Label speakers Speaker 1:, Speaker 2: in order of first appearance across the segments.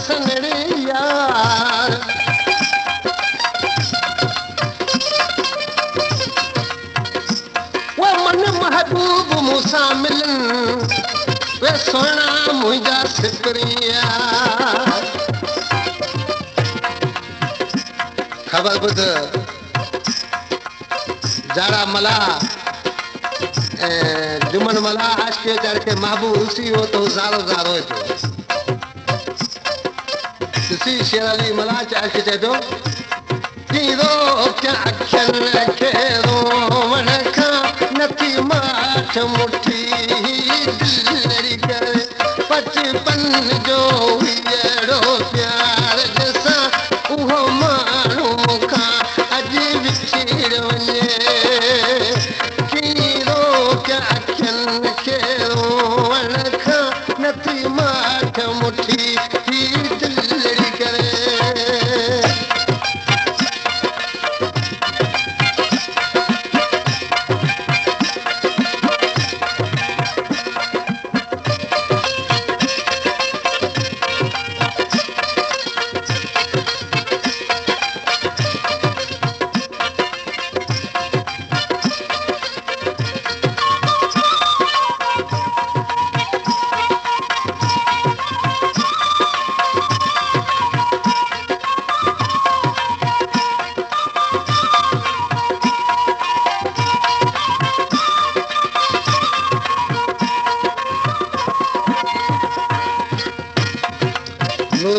Speaker 1: सनड़े यार वो मन महबूब मूसा मिलन वे सोना मुझा सिकरिया खबर बुध जाड़ा मला जुमन मला आशके चढ़ के महबूब उसी हो तो ज़ारो ज़ारो जो उसी शेर अली मला चाह के चढ़ो कीरो क्या अखियन के रोमन का नथी माठ मुठी दिलड़ी करे बचपन जो हुईड़ो प्यार जैसा उहो माण्हू मुखा अज विछड़ वञे नथी माठ मुठी दिलड़ी करे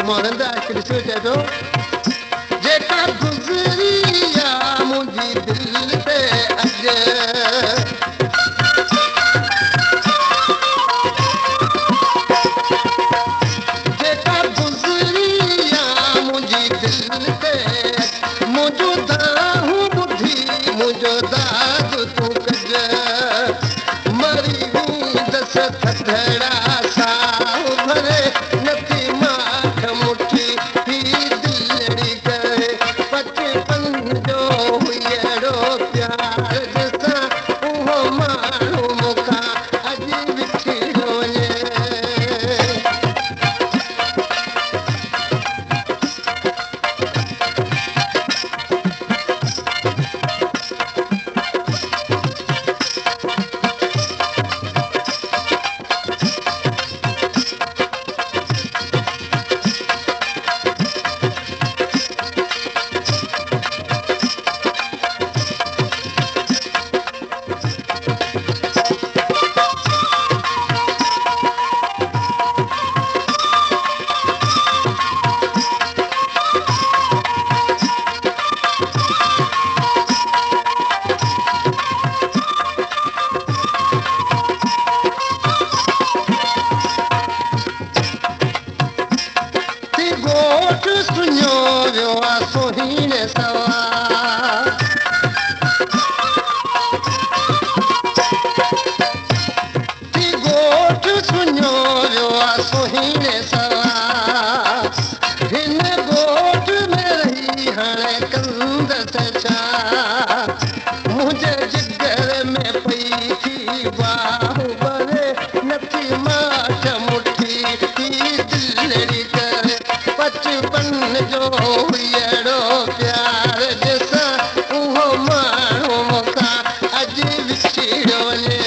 Speaker 1: मोहनदा के ॾिसो चए थो जेका गुज़रिया मुंहिंजी दिलि ते अॼु जेका गुज़रिया मुंहिंजी दिलि ते मुंहिंजो दाहूं ॿुधी मुंहिंजो दाद तूं कॼ मरी वेंदसि थधड़ा साहु भरे नथी सोहीने सवा गोठ सुनो वियो आहे सोहीने सवा हिन गोठ में रही हाणे कंदसि छा मुंहिंजे जिगर में पई थी बाहु भरे नथी माठ मुठी दिलड़ी करे बचपन जो हुईड़ो प्यार जैसा उहो माण्हू मूंखां अॼु विछड़ वञे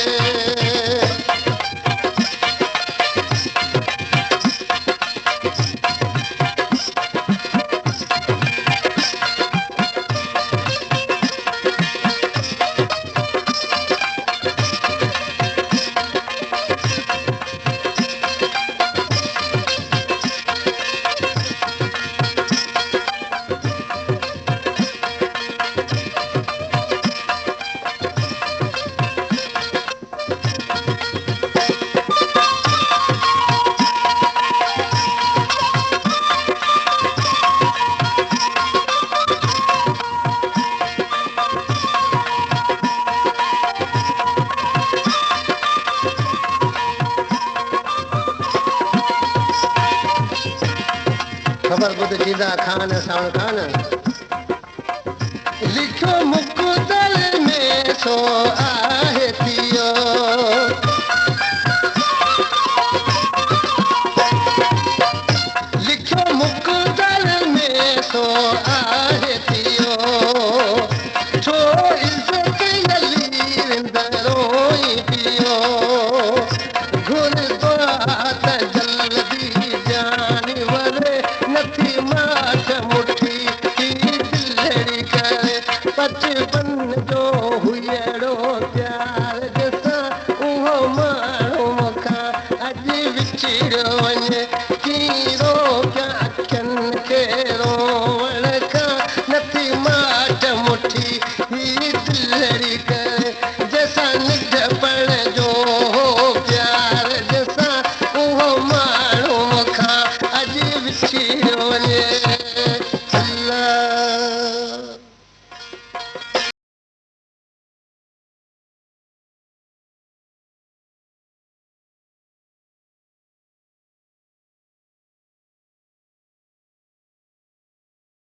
Speaker 1: खबर बुध जीदा खान सावण खान लिखो मुक़दर में सो आ